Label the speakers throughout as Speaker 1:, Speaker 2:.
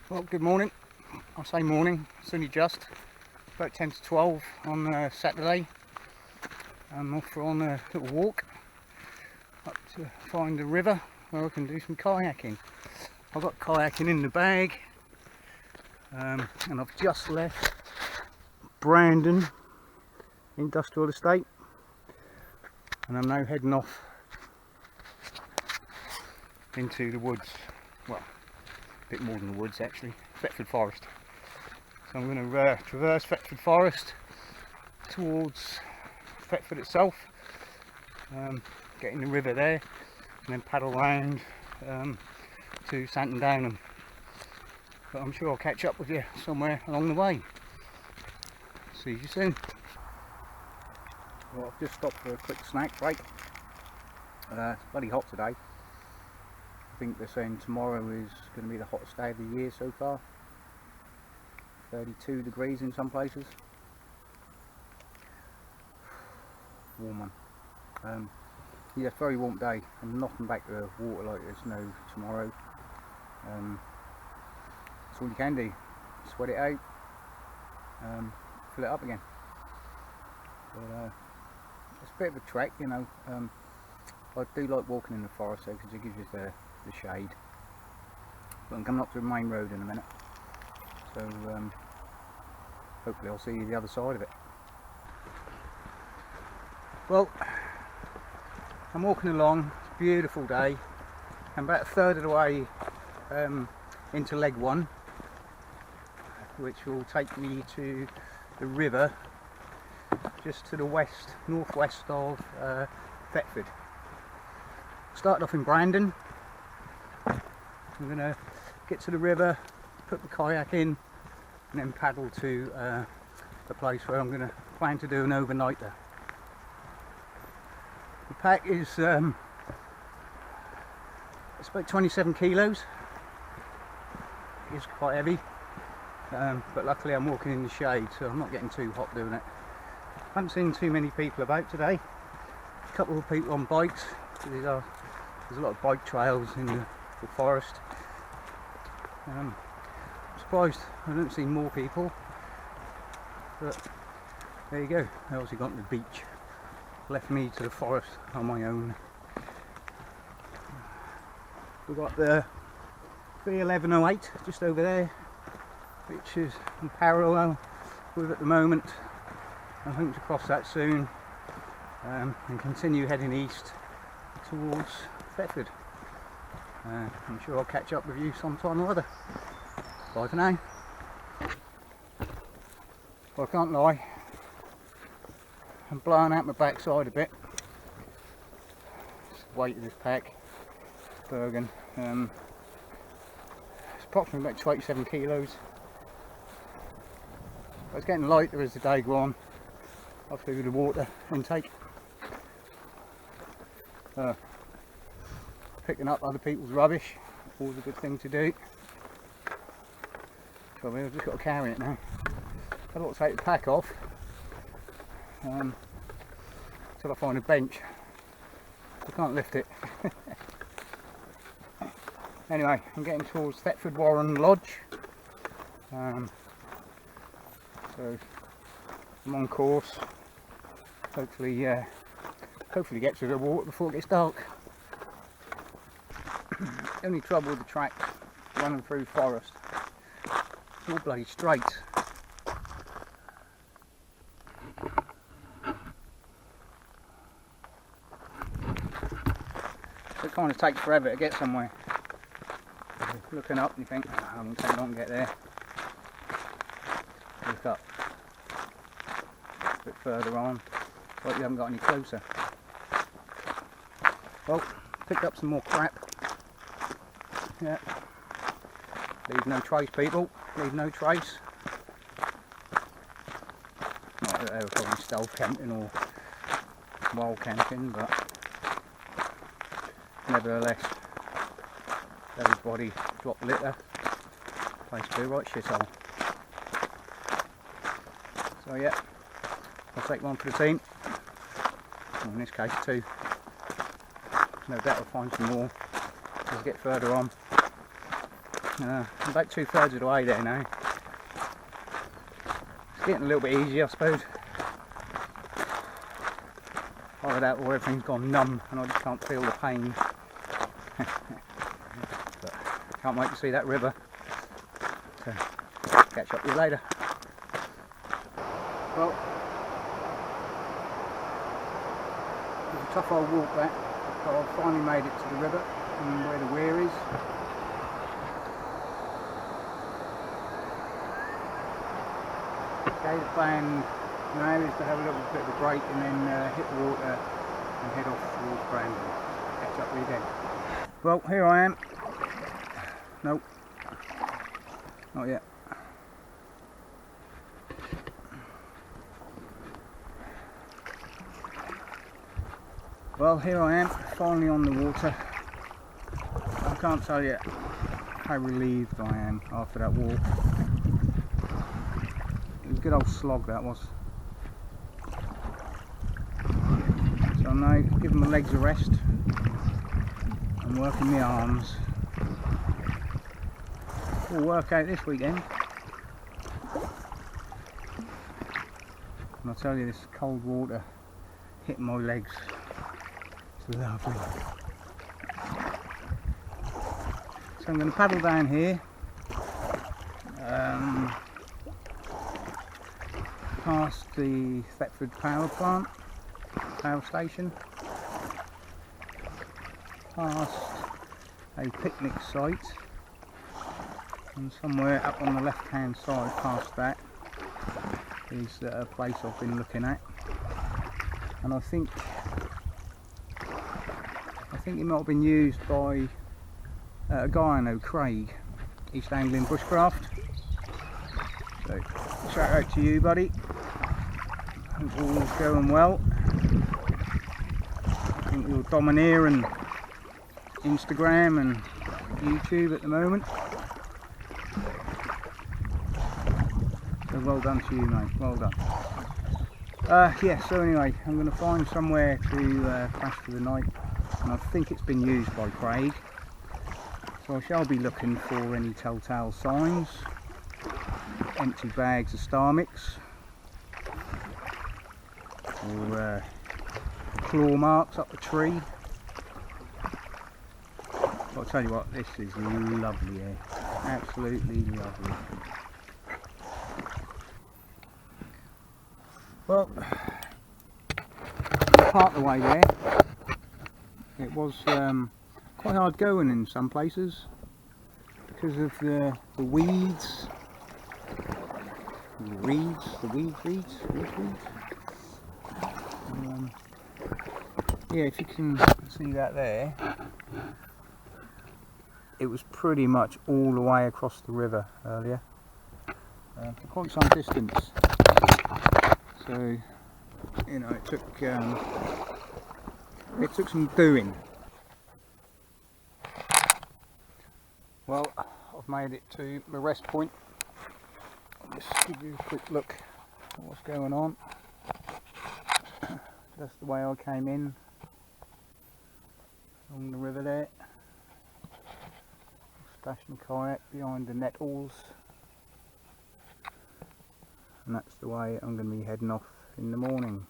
Speaker 1: Well, good morning. I say morning, it's only just about 10 to 12 on Saturday. I'm off on a little walk up to find a river where I can do some kayaking. I've got kayaking in the bag, and I've just left Brandon Industrial Estate, and I'm now heading off into the woods. Well, a bit more than the woods actually, Thetford Forest. So I'm going to traverse Thetford Forest towards Thetford itself, get in the river there, and then paddle round to Santon Downham. But I'm sure I'll catch up with you somewhere along the way. See you soon. Well, I've just stopped for a quick snack break. It's bloody hot today. I think they're saying tomorrow is going to be the hottest day of the year so far. 32 degrees in some places. Warm one. Yeah, very warm day. I'm knocking back the water like there's no tomorrow. That's all you can do. Sweat it out. Fill it up again. But it's a bit of a trek, you know. I do like walking in the forest though, because it gives you the shade. But I'm coming up to the main road in a minute, so hopefully I'll see you the other side of it. Well, I'm walking along, it's a beautiful day. I'm about a third of the way into leg one, which will take me to the river just to the northwest of Thetford. Started off in Brandon. I'm going to get to the river, put the kayak in, and then paddle to the place where I'm going to plan to do an overnight there. The pack is it's about 27 kilos. It's quite heavy, but luckily I'm walking in the shade, so I'm not getting too hot doing it. I haven't seen too many people about today. A couple of people on bikes. There's a lot of bike trails in the forest. I'm surprised I don't see more people, but there you go. They obviously got to the beach, left me to the forest on my own. We've got the 31108 just over there, which is in parallel with at the moment. I hope to cross that soon and continue heading east towards Thetford. I'm sure I'll catch up with you sometime or other. Bye for now. Well, I can't lie, I'm blowing out my backside a bit. It's the weight of this pack, Bergen. It's approximately about 27 kilos. But it's getting lighter as the day goes on, I through the water intake. Picking up other people's rubbish, always a good thing to do. So I've just got to carry it now. I've got to take the pack off until I find a bench. I can't lift it. Anyway, I'm getting towards Thetford Warren Lodge. So I'm on course. Hopefully get to the water before it gets dark. The only trouble with the track running through forest, it's all bloody straight. So it kind of takes forever to get somewhere. Looking up, you think, oh, I'm going to take long to get there. Look up a bit further on, but you haven't got any closer. Well, picked up some more crap. Yeah. Leave no trace, people. Leave no trace. Not that they were probably stealth camping or wild camping, but nevertheless, everybody dropped litter. Place to be right shithole. So yeah, I'll take one for the team. Well, in this case, two. No doubt I'll find some more as I get further on. I'm about 2/3 of the way there now. It's getting a little bit easier, I suppose. Either that or everything's gone numb and I just can't feel the pain. But can't wait to see that river. So, catch up with you later. Well, it was a tough old walk that, but I've finally made it to the river and where the weir is. Okay, the plan now is to have a little bit of a break and then hit the water and head off towards Brandon. Catch up with you again. Well, here I am. Nope, not yet. Well, here I am, finally on the water. I can't tell you how relieved I am after that walk. It was a good old slog, that was. So I'm now giving my legs a rest and working my arms. We'll work out this weekend. And I'll tell you, this cold water hitting my legs. It's lovely. So I'm going to paddle down here, past the Thetford power station, past a picnic site, and somewhere up on the left hand side past that is a place I've been looking at, and I think it might have been used by a guy I know, Craig, East Angling Bushcraft. So shout out to you, buddy. Hope all's going well. I think you're domineering Instagram and YouTube at the moment. So well done to you, mate. Well done. Yeah, so anyway, I'm going to find somewhere to crash for the night, and I think it's been used by Craig. So I shall be looking for any telltale signs, empty bags of star mix, or claw marks up the tree. But I'll tell you what, this is lovely here, absolutely lovely. Well, part of the way there, it was quite hard going in some places because of the weeds. The weeds. Yeah, if you can see that there, it was pretty much all the way across the river earlier, for quite some distance. So, you know, it took some doing. Well, I've made it to the rest point. I'll just give you a quick look at what's going on. That's the way I came in, along the river there. Stashed my kayak behind the nettles. And that's the way I'm going to be heading off in the morning,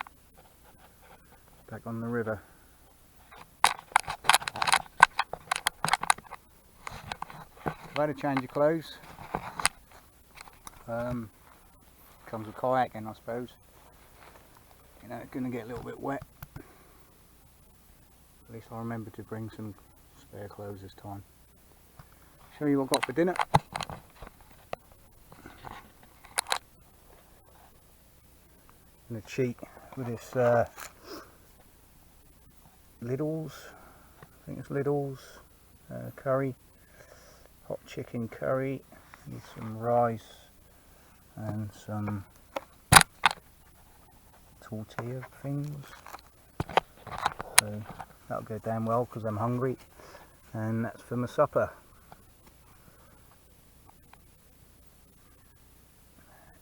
Speaker 1: back on the river. I've had a change of clothes. Comes with kayaking, I suppose. You know, it's going to get a little bit wet. At least I'll remember to bring some spare clothes this time. Show you what I got for dinner. I'm going to cheat with this Lidl's, I think it's Lidl's curry, hot chicken curry with some rice and some tortilla things. So that'll go down well because I'm hungry, and that's for my supper.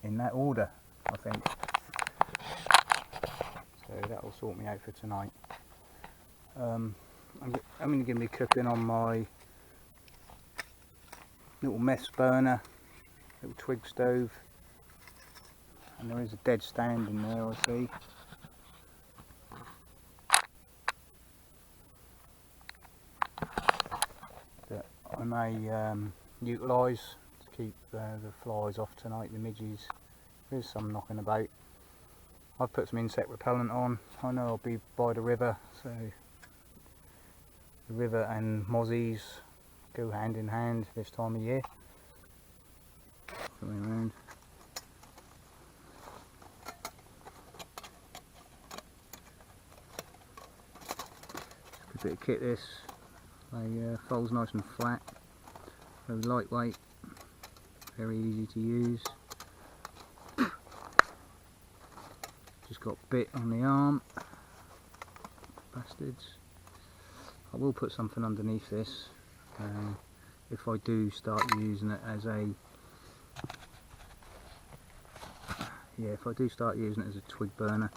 Speaker 1: In that order, I think. So that will sort me out for tonight. I'm going to be cooking on my little mess burner, little twig stove, and there is a dead stand in there, I see. That I may utilise to keep the flies off tonight, the midges. There is some knocking about. I've put some insect repellent on. I know I'll be by the river, so the river and mozzies go hand in hand this time of year. Going around. Good bit of kit this. They folds nice and flat, very lightweight, very easy to use. Just got bit on the arm, bastards. I will put something underneath this if I do start using it as a twig burner.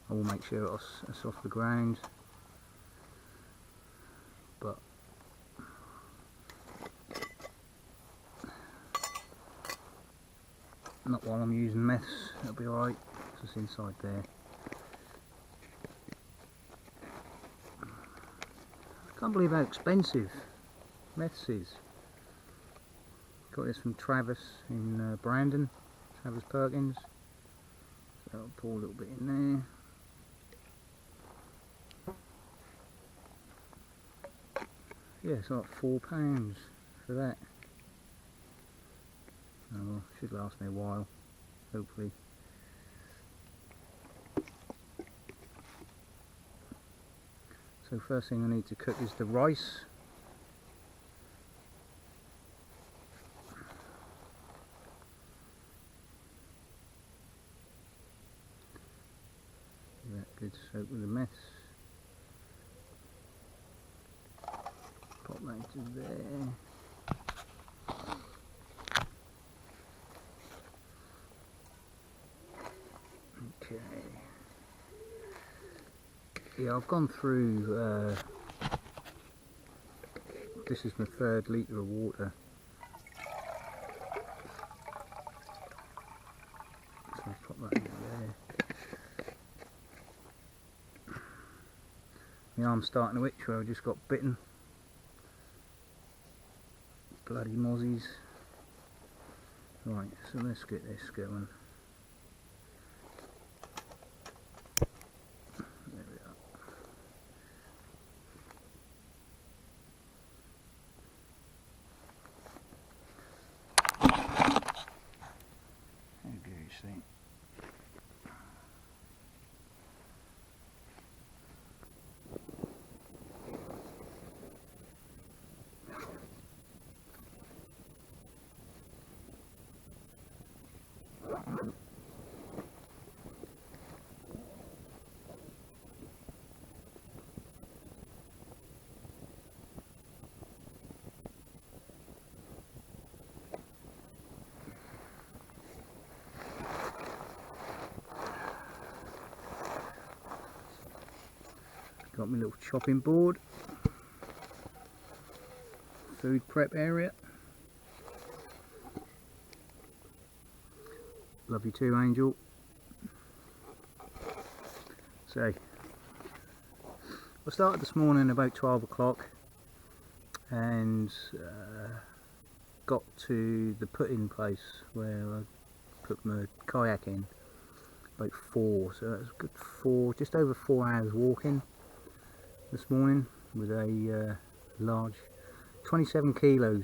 Speaker 1: I will make sure it's off the ground, but not while I'm using meths. It'll be alright. It's just inside there. I can't believe how expensive meths is. Got this from Travis in Brandon, Travis Perkins. So I'll pour a little bit in there. Yeah, it's like £4 for that. Oh well, should last me a while, hopefully. So first thing I need to cook is the rice. Give that good soak with the mess. Pop that into there. Okay. Yeah, I've gone through, this is my 3rd litre of water. So I'll pop that in there. My arm's starting to itch where I just got bitten. Bloody mozzies. Right, so let's get this going. See. Got my little chopping board, food prep area. Love you too, Angel. So, I started this morning about 12 o'clock and got to the put-in place where I put my kayak in about 4, so that's a good just over 4 hours walking this morning with a large 27 kilos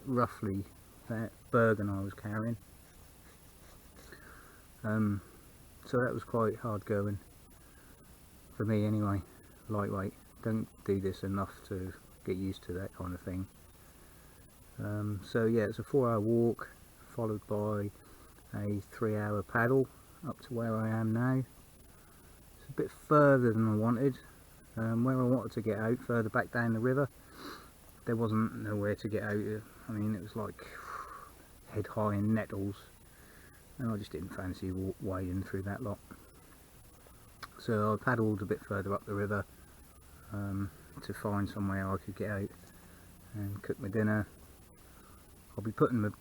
Speaker 1: roughly that Bergen I was carrying. So that was quite hard going for me anyway. Lightweight, don't do this enough to get used to that kind of thing. So yeah, it's a 4-hour walk followed by a 3-hour paddle up to where I am now. It's a bit further than I wanted. Where I wanted to get out, further back down the river, there wasn't nowhere to get out. I mean, it was like head high in nettles, and I just didn't fancy wading through that lot. So I paddled a bit further up the river to find somewhere I could get out and cook my dinner. I'll be putting the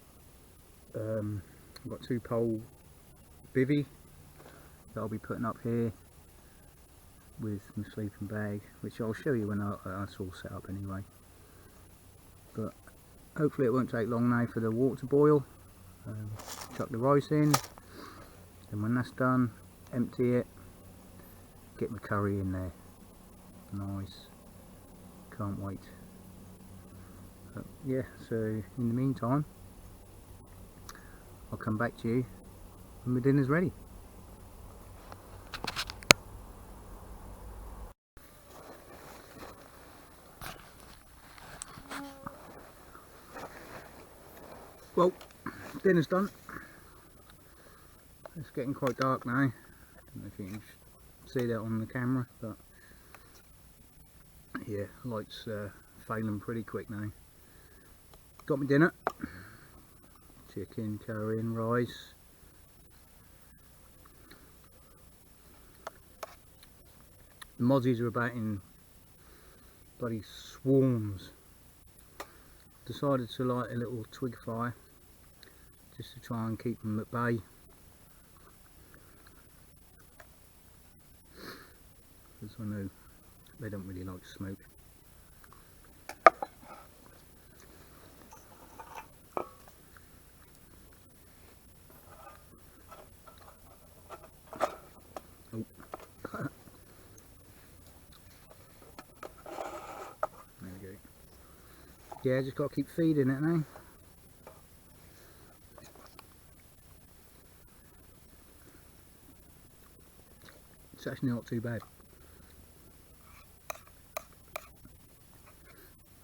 Speaker 1: I've got 2 pole bivvy that I'll be putting up here with my sleeping bag, which I'll show you when it's all set up anyway. But hopefully it won't take long now for the water to boil. Chuck the rice in, and when that's done, empty it, get my curry in there. Nice, can't wait. But yeah, so in the meantime I'll come back to you when my dinner's ready. Well, dinner's done. It's getting quite dark now. I don't know if you can see that on the camera, but yeah, light's failing pretty quick now. Got my dinner. Chicken, curry and rice. The mozzies are about in bloody swarms. Decided to light a little twig fire just to try and keep them at bay. Because I know they don't really like smoke. Oh. There we go. Yeah, just got to keep feeding it now. It's actually not too bad.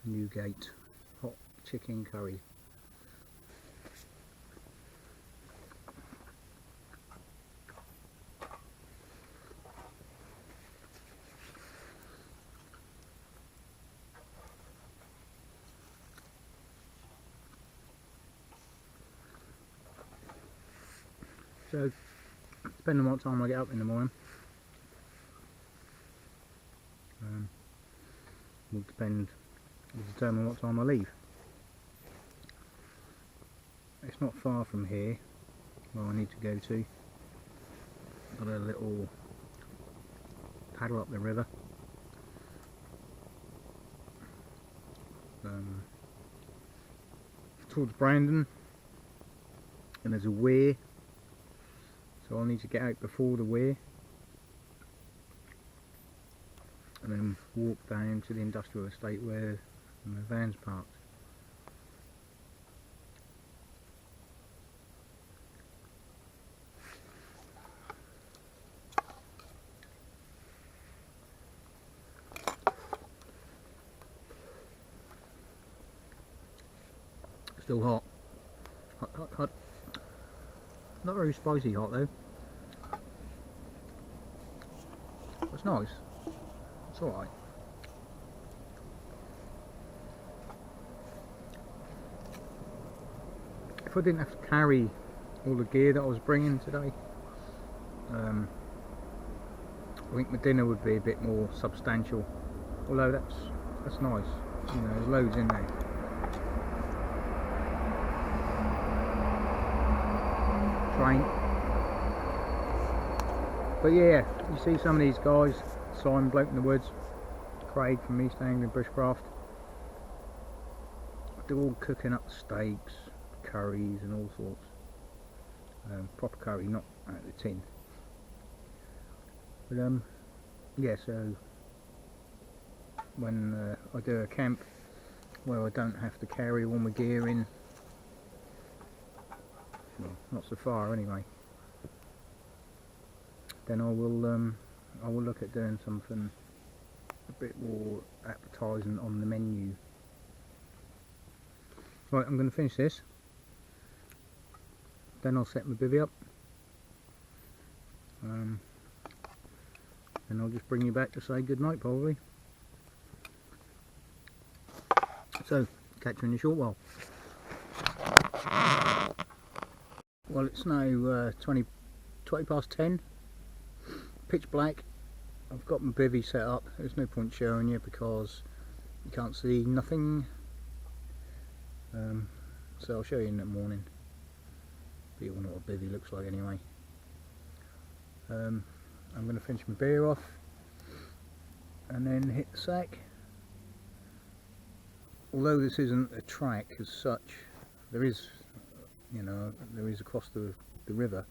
Speaker 1: Newgate hot chicken curry. So, depending on what time I get up in the morning, will determine what time I leave. It's not far from here where I need to go to. Got a little paddle up the river. Towards Brandon, and there's a weir, so I'll need to get out before the weir and then walk down to the industrial estate where my van's parked. Still hot. Hot, hot, hot. Not very spicy hot though. It's nice. It's alright. If I didn't have to carry all the gear that I was bringing today, I think my dinner would be a bit more substantial. Although that's nice. You know, there's loads in there. Train. But yeah, you see some of these guys, Simon Bloke in the Woods, Craig from East Anglia Bushcraft, they're all cooking up steaks, curries and all sorts. Proper curry, not out of the tin. But yeah, so when I do a camp where I don't have to carry all my gear in, well, not so far anyway, then I will look at doing something a bit more appetising on the menu. Right, I'm going to finish this, then I'll set my bivvy up, and I'll just bring you back to say good night probably. So, catch you in a short while. Well, it's now 20 past 10, pitch black. I've got my bivvy set up. There's no point showing you because you can't see nothing. so I'll show you in the morning. But you all know what a bivvy looks like anyway. I'm going to finish my beer off and then hit the sack. Although this isn't a track as such, there is, you know, there is across the river,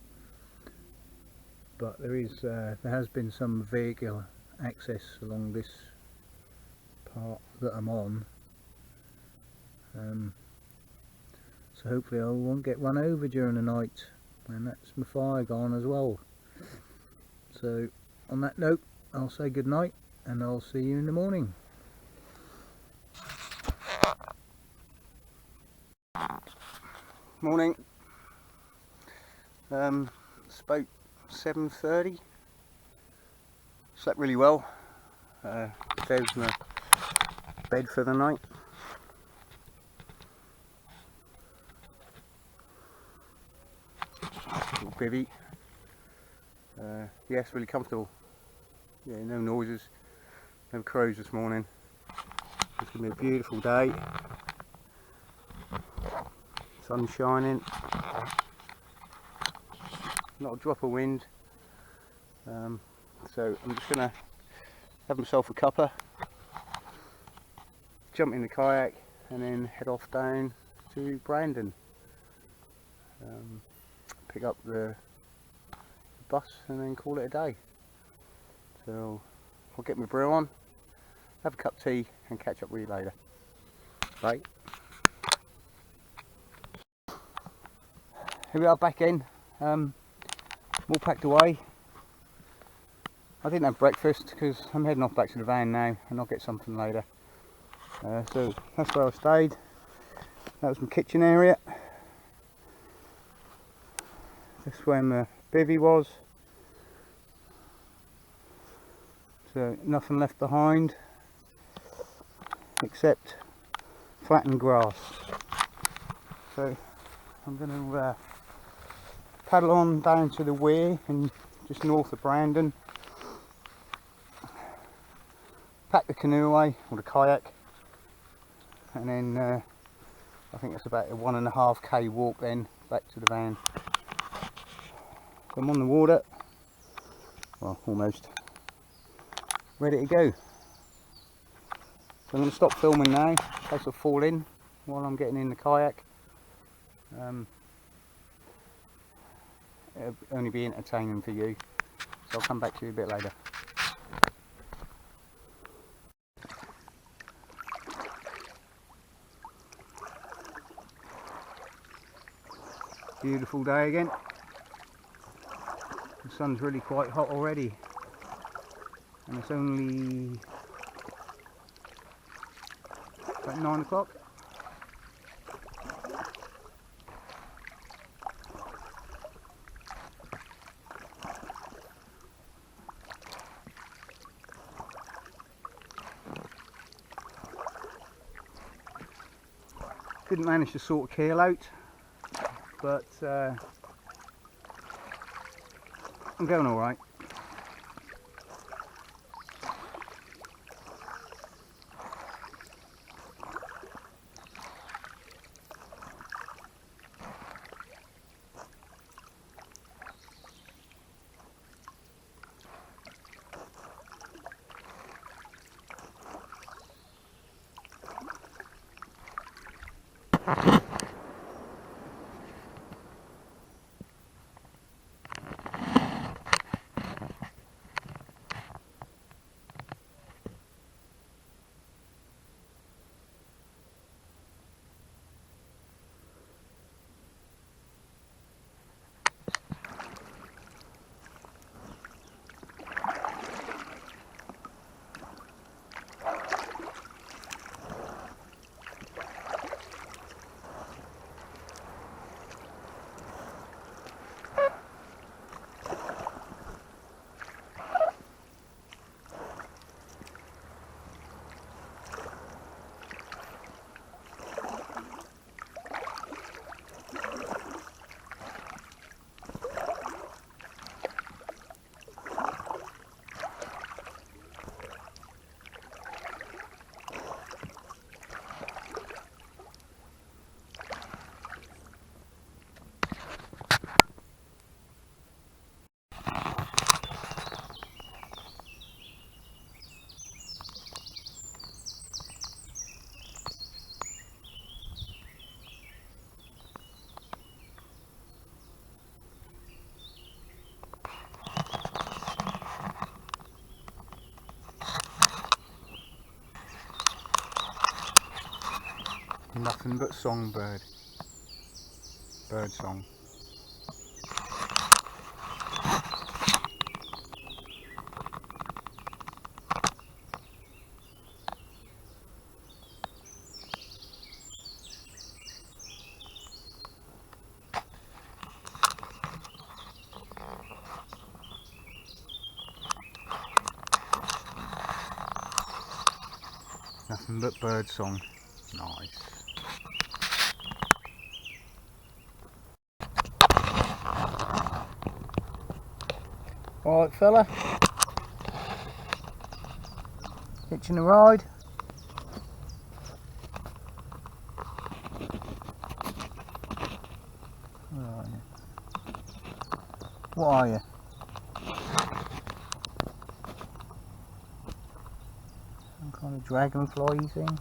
Speaker 1: but there has been some vehicle access along this part that I'm on, so hopefully I won't get run over during the night, and that's my fire gone as well. So on that note, I'll say good night and I'll see you in the morning. Morning. It's about 7:30. Slept really well. There's my bed for the night. Little bivvy. Yes, really comfortable. Yeah, no noises, no crows this morning. It's going to be a beautiful day. Sun shining. Not a drop of wind. So I'm just going to have myself a cuppa, jump in the kayak and then head off down to Brandon. Pick up the bus and then call it a day. So I'll get my brew on, have a cup of tea and catch up with you later. Bye. Here we are back in, all packed away. I didn't have breakfast because I'm heading off back to the van now and I'll get something later. So that's where I stayed. That was my kitchen area. That's where my bivvy was. So nothing left behind except flattened grass. So I'm going to paddle on down to the weir and just north of Brandon. Pack the canoe away, or the kayak, and then I think it's about a 1.5k walk then back to the van. So I'm on the water, well almost, ready to go. So I'm going to stop filming now in case I fall in while I'm getting in the kayak. It'll only be entertaining for you, so I'll come back to you a bit later. Beautiful day again. The sun's really quite hot already, and it's only about 9 o'clock. Didn't manage to sort a keel out, but I'm going all right. Nothing but songbird. Bird song. Nothing but bird song. Nice. Alright fella, hitching a ride. Where are you? What are you? Some kind of dragonfly thing?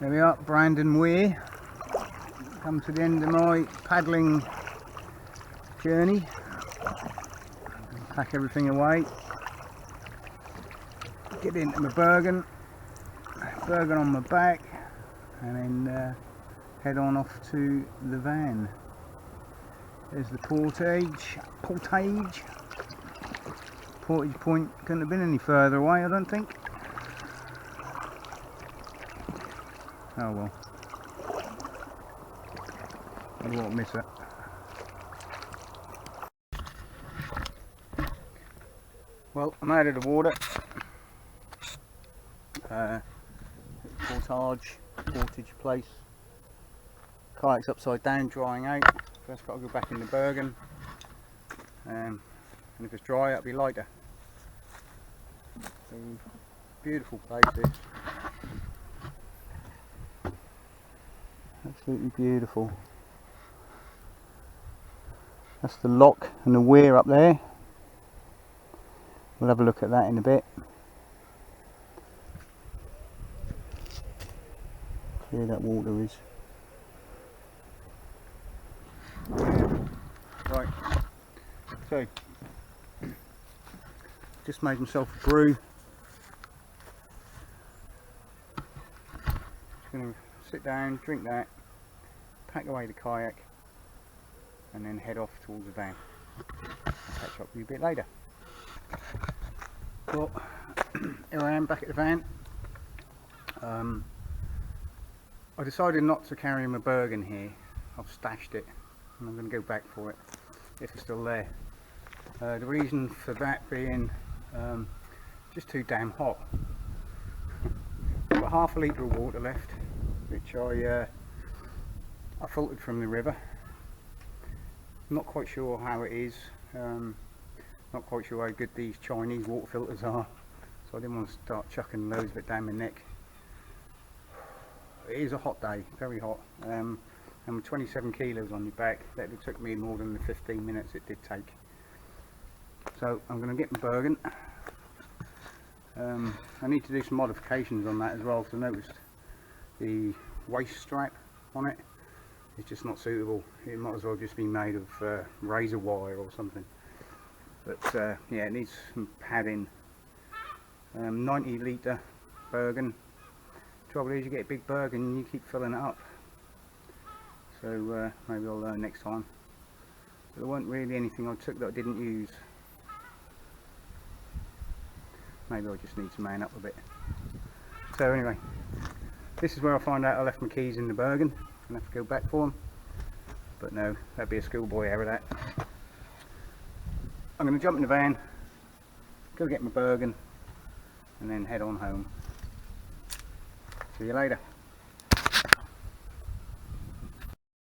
Speaker 1: There we are, Brandon Weir. Come to the end of my paddling journey. Pack everything away. Get into my Bergen on my back, and then head on off to the van. There's the portage point. Couldn't have been any further away, I don't think. Oh well, I won't miss it. Well, I'm out of the water. Portage place. Kayak's upside down, drying out. First got to go back in the Bergen, and if it's dry, it'll be lighter. So, beautiful place this. Absolutely beautiful. That's the lock and the weir up there. We'll have a look at that in a bit. Clear that water is. Right, so just made myself a brew. Just going to sit down, drink that, pack away the kayak, and then head off towards the van. I'll catch up with you a bit later. Well, here I am back at the van. I decided not to carry my Bergen here. I've stashed it and I'm going to go back for it if it's still there. The reason for that being just too damn hot. I've got half a litre of water left, which I filtered from the river. I'm not quite sure how it is. Not quite sure how good these Chinese water filters are, so I didn't want to start chucking loads of it down my neck. It is a hot day, very hot, and with 27 kilos on your back, that would took me more than the 15 minutes it did take. So I'm going to get my Bergen. I need to do some modifications on that as well, because I noticed the waist strap on it is just not suitable. It might as well just be made of razor wire or something. But yeah, it needs some padding. 90 litre Bergen. Trouble is, you get a big Bergen and you keep filling it up. So maybe I'll learn next time. But there wasn't really anything I took that I didn't use. Maybe I just need to man up a bit. So anyway, this is where I find out I left my keys in the Bergen. I'm going to have to go back for them. But no, that'd be a schoolboy error, that. I'm going to jump in the van, go get my Bergen, and then head on home. See you later.